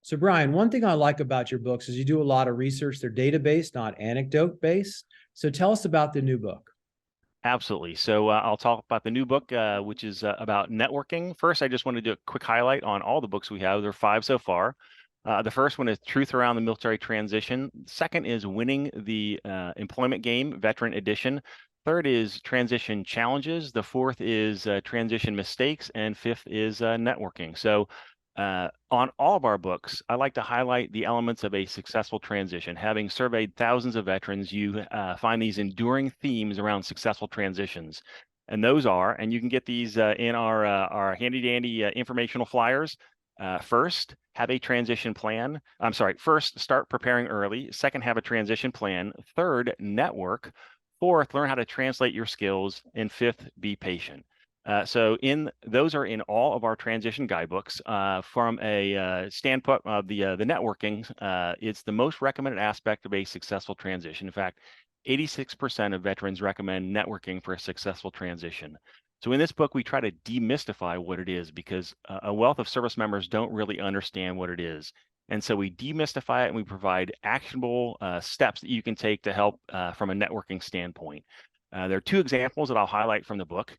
So, Brian, one thing I like about your books is you do a lot of research. They're database, not anecdote based. So, tell us about the new book. Absolutely. So I'll talk about the new book, which is about networking. First, I just want to do a quick highlight on all the books we have. There are five so far. The first one is Truth Around the Military Transition. Second is Winning the Employment Game, Veteran Edition. Third is Transition Challenges. The fourth is Transition Mistakes. And fifth is Networking. So on all of our books, I like to highlight the elements of a successful transition. Having surveyed thousands of veterans, you find these enduring themes around successful transitions. And those are, and you can get these in our handy dandy informational flyers. First, have a transition plan. I'm sorry, first, start preparing early. Second, have a transition plan. Third, network. Fourth, learn how to translate your skills. And fifth, be patient. So those are in all of our transition guidebooks. From a standpoint of the networking, it's the most recommended aspect of a successful transition. In fact, 86% of veterans recommend networking for a successful transition. So in this book, we try to demystify what it is because a wealth of service members don't really understand what it is. And so we demystify it and we provide actionable steps that you can take to help from a networking standpoint. There are two examples that I'll highlight from the book.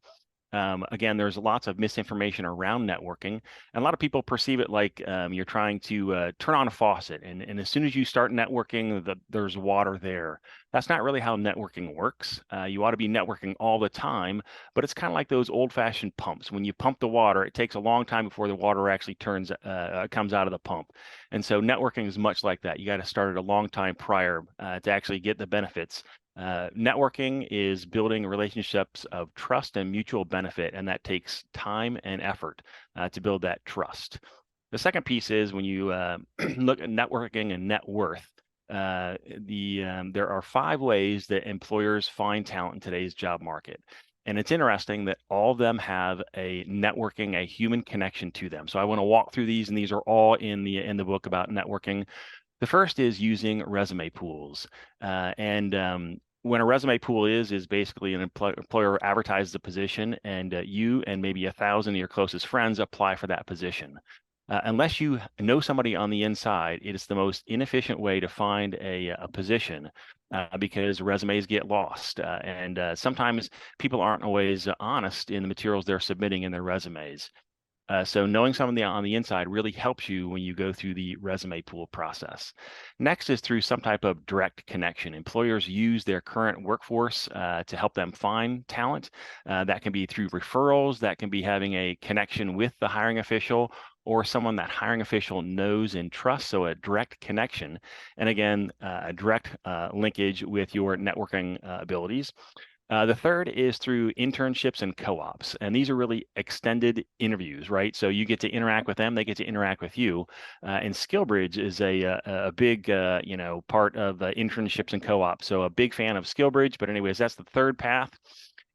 Again, there's lots of misinformation around networking, and a lot of people perceive it like you're trying to turn on a faucet, and as soon as you start networking, there's water there. That's not really how networking works. You ought to be networking all the time, but it's kind of like those old-fashioned pumps. When you pump the water, it takes a long time before the water actually comes out of the pump. And so networking is much like that. You got to start it a long time prior to actually get the benefits. Networking is building relationships of trust and mutual benefit, and that takes time and effort to build that trust. The second piece is when you look at networking and net worth. There are five ways that employers find talent in today's job market. And it's interesting that all of them have a networking, a human connection to them. So I want to walk through these, and these are all in the book about networking. The first is using resume pools. And when a resume pool is basically an employer advertises a position, and you and maybe 1,000 of your closest friends apply for that position. Unless you know somebody on the inside, it is the most inefficient way to find a position because resumes get lost. And sometimes people aren't always honest in the materials they're submitting in their resumes. So knowing someone on the inside really helps you when you go through the resume pool process. Next is through some type of direct connection. Employers use their current workforce to help them find talent. That can be through referrals, that can be having a connection with the hiring official or someone that hiring official knows and trusts, so a direct connection. And again, a direct linkage with your networking abilities. The third is through internships and co-ops, and these are really extended interviews, right? So you get to interact with them, they get to interact with you. And SkillBridge is a big, part of internships and co-ops. So a big fan of SkillBridge, but anyways, that's the third path.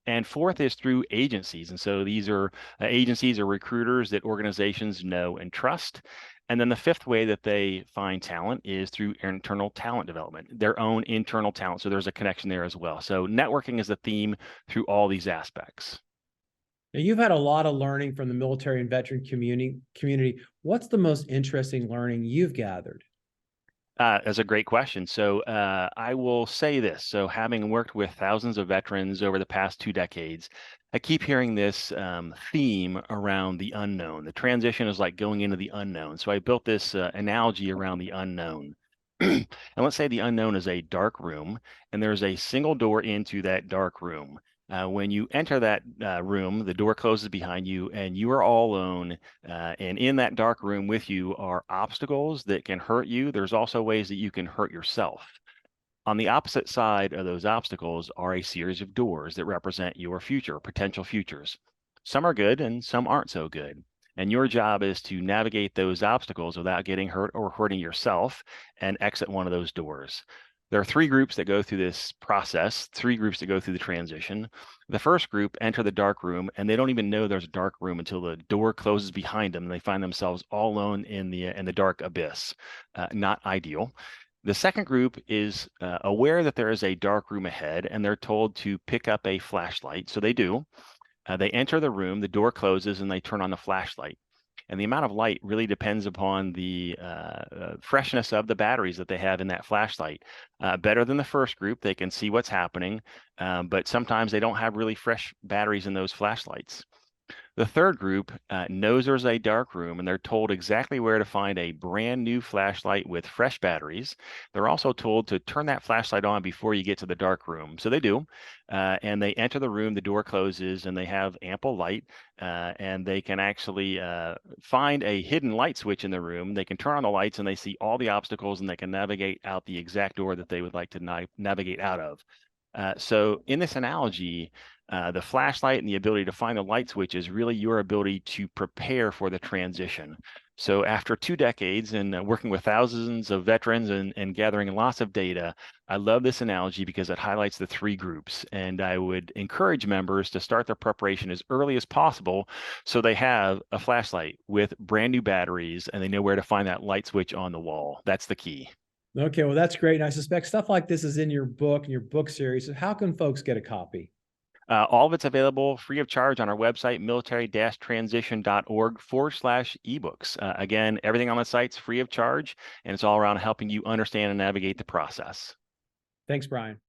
And fourth is through agencies. And so these are agencies or recruiters that organizations know and trust. And then the fifth way that they find talent is through internal talent development, their own internal talent. So there's a connection there as well. So networking is the theme through all these aspects. Now, you've had a lot of learning from the military and veteran community. What's the most interesting learning you've gathered? That's a great question. So I will say this. So having worked with thousands of veterans over the past 2 decades, I keep hearing this theme around the unknown. The transition is like going into the unknown. So I built this analogy around the unknown. And let's say the unknown is a dark room, and there's a single door into that dark room. When you enter that room, the door closes behind you, and you are all alone. And in that dark room with you are obstacles that can hurt you. There's also ways that you can hurt yourself. On the opposite side of those obstacles are a series of doors that represent your future, potential futures. Some are good and some aren't so good. And your job is to navigate those obstacles without getting hurt or hurting yourself and exit one of those doors. There are three groups that go through this process, three groups that go through the transition. The first group enter the dark room, and they don't even know there's a dark room until the door closes behind them, and they find themselves all alone in the dark abyss. Not ideal. The second group is aware that there is a dark room ahead, and they're told to pick up a flashlight. So they do. They enter the room, the door closes, and they turn on the flashlight. And the amount of light really depends upon the freshness of the batteries that they have in that flashlight. Better than the first group, they can see what's happening, but sometimes they don't have really fresh batteries in those flashlights. The third group knows there's a dark room, and they're told exactly where to find a brand new flashlight with fresh batteries. They're also told to turn that flashlight on before you get to the dark room. So they do, and they enter the room, the door closes, and they have ample light, and they can actually find a hidden light switch in the room. They can turn on the lights, and they see all the obstacles, and they can navigate out the exact door that they would like to navigate out of. So in this analogy, the flashlight and the ability to find the light switch is really your ability to prepare for the transition. So after 2 decades and working with thousands of veterans and gathering lots of data, I love this analogy because it highlights the 3 groups. And I would encourage members to start their preparation as early as possible so they have a flashlight with brand new batteries and they know where to find that light switch on the wall. That's the key. Okay, well, that's great. And I suspect stuff like this is in your book and your book series. So how can folks get a copy? All of it's available free of charge on our website, military-transition.org/ebooks. Again, everything on the site's free of charge, and it's all around helping you understand and navigate the process. Thanks, Brian.